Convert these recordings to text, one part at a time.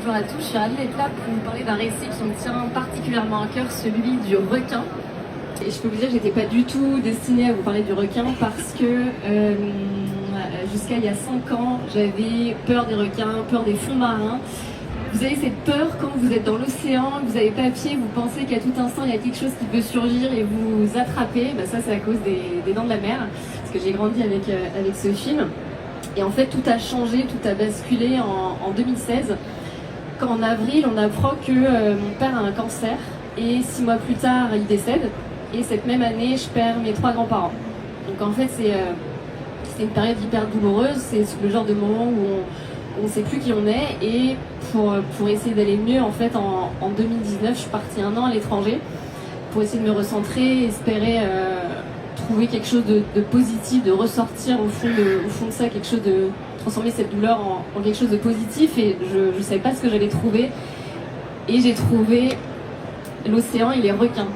Bonjour à tous, je suis ravie d'être là pour vous parler d'un récit qui me tient particulièrement à cœur, celui du requin. Et je peux vous dire que j'étais pas du tout destinée à vous parler du requin parce que jusqu'à il y a 5 ans, j'avais peur des requins, peur des fonds marins. Vous avez cette peur quand vous êtes dans l'océan, que vous avez pas pied, vous pensez qu'à tout instant il y a quelque chose qui peut surgir et vous attraper. Ça c'est à cause des Dents de la Mer, parce que j'ai grandi avec ce film. Et en fait tout a changé, tout a basculé en 2016. Quand en avril on apprend que mon père a un cancer et 6 mois plus tard il décède. Et cette même année je perds mes 3 grands-parents. Donc en fait c'est une période hyper douloureuse, c'est le genre de moment où on ne sait plus qui on est. Et pour essayer d'aller mieux, en fait, en 2019, je suis partie 1 an à l'étranger pour essayer de me recentrer, espérer trouver quelque chose de positif, de ressortir au fond de ça, quelque chose de transformer cette douleur en quelque chose de positif. Et je ne savais pas ce que j'allais trouver. Et j'ai trouvé l'océan et les requins.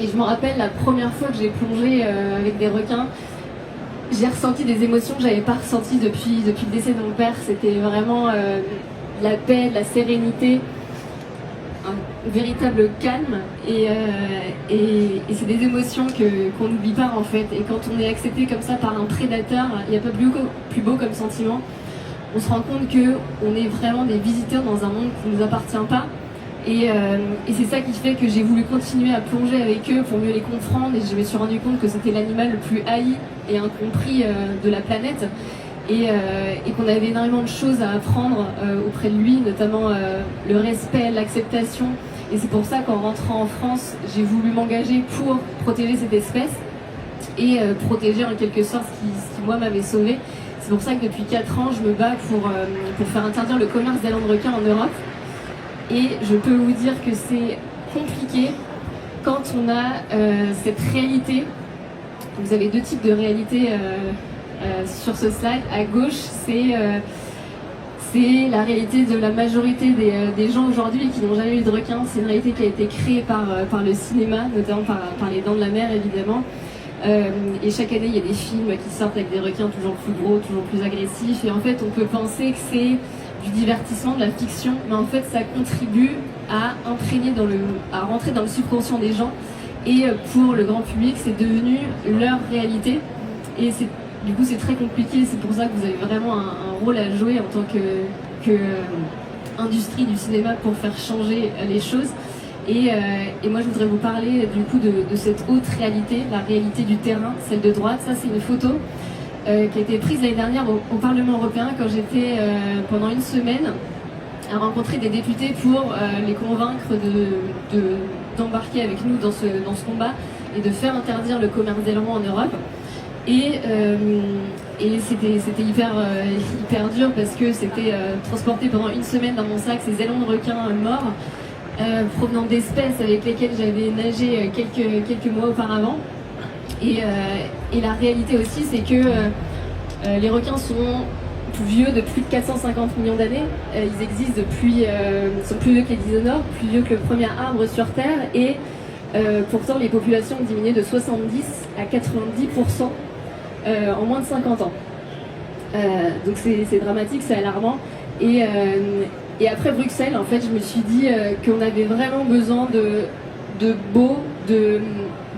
Et je me rappelle la première fois que j'ai plongé avec des requins, j'ai ressenti des émotions que j'avais pas ressenties depuis le décès de mon père. C'était vraiment la paix, la sérénité, un véritable calme. Et c'est des émotions qu'on n'oublie pas en fait. Et quand on est accepté comme ça par un prédateur, il n'y a pas plus beau comme sentiment. On se rend compte qu'on est vraiment des visiteurs dans un monde qui ne nous appartient pas. Et c'est ça qui fait que j'ai voulu continuer à plonger avec eux pour mieux les comprendre. Et je me suis rendu compte que c'était l'animal le plus haï et incompris de la planète. Et qu'on avait énormément de choses à apprendre auprès de lui, notamment le respect, l'acceptation. Et c'est pour ça qu'en rentrant en France, j'ai voulu m'engager pour protéger cette espèce et protéger en quelque sorte ce qui moi m'avait sauvé. C'est pour ça que depuis 4 ans, je me bats pour faire interdire le commerce d'ailes de requin en Europe. Et je peux vous dire que c'est compliqué quand on a cette réalité. Vous avez 2 types de réalités sur ce slide. À gauche, c'est la réalité de la majorité des gens aujourd'hui qui n'ont jamais eu de requin. C'est une réalité qui a été créée par le cinéma, notamment par les Dents de la Mer évidemment. Et chaque année, il y a des films qui sortent avec des requins toujours plus gros, toujours plus agressifs. Et en fait, on peut penser que c'est du divertissement, de la fiction, mais en fait ça contribue à rentrer dans le subconscient des gens. Et pour le grand public, c'est devenu leur réalité. Et du coup c'est très compliqué, c'est pour ça que vous avez vraiment un rôle à jouer en tant que industrie du cinéma pour faire changer les choses. Et moi je voudrais vous parler du coup de cette autre réalité, la réalité du terrain, celle de droite. Ça c'est une photo qui a été prise l'année dernière au Parlement européen quand j'étais pendant 1 semaine à rencontrer des députés pour les convaincre d'embarquer avec nous dans ce combat et de faire interdire le commerce d'ailerons en Europe. Et c'était hyper dur parce que c'était transporté pendant 1 semaine dans mon sac ces ailerons de requins morts provenant d'espèces avec lesquelles j'avais nagé quelques mois auparavant. Et la réalité aussi, c'est que les requins sont vieux de plus de 450 millions d'années. Ils existent ils sont plus vieux que les dinosaures, plus vieux que le premier arbre sur Terre. Et pourtant, les populations ont diminué de 70 à 90% en moins de 50 ans. Donc c'est dramatique, c'est alarmant. Et après Bruxelles, en fait, je me suis dit qu'on avait vraiment besoin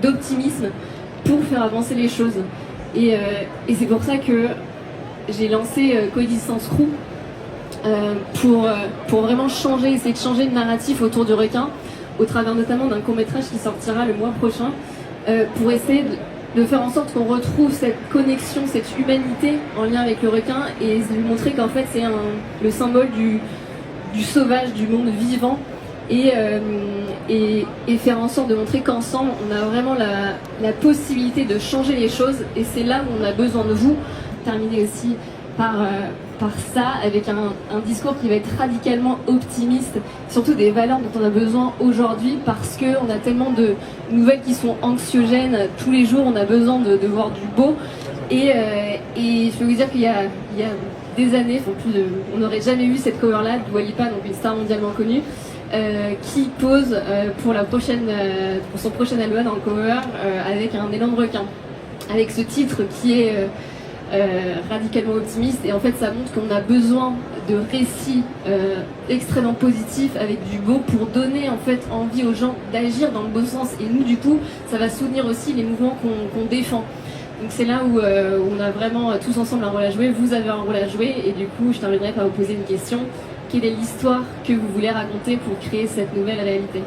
d'optimisme pour faire avancer les choses. Et c'est pour ça que j'ai lancé Coexistence Crew pour vraiment essayer de changer le narratif autour du requin, au travers notamment d'un court-métrage qui sortira le mois prochain, pour essayer de faire en sorte qu'on retrouve cette connexion, cette humanité en lien avec le requin, et lui montrer qu'en fait c'est le symbole du sauvage, du monde vivant. Et faire en sorte de montrer qu'ensemble on a vraiment la possibilité de changer les choses, et c'est là où on a besoin de vous. Terminer aussi par ça, avec un discours qui va être radicalement optimiste, surtout des valeurs dont on a besoin aujourd'hui, parce qu'on a tellement de nouvelles qui sont anxiogènes. Tous les jours on a besoin de voir du beau, et je peux vous dire qu'il y a des années, on n'aurait jamais eu cette cover là de Dua Lipa, donc une star mondialement connue, qui pose pour son prochain album en cover avec un élan de requin, avec ce titre qui est radicalement optimiste. Et en fait ça montre qu'on a besoin de récits extrêmement positifs avec du beau pour donner en fait envie aux gens d'agir dans le bon sens. Et nous, du coup, ça va soutenir aussi les mouvements qu'on défend. Donc c'est là où on a vraiment tous ensemble un rôle à jouer. Vous avez un rôle à jouer et du coup, je terminerai par vous poser une question. Quelle est l'histoire que vous voulez raconter pour créer cette nouvelle réalité ?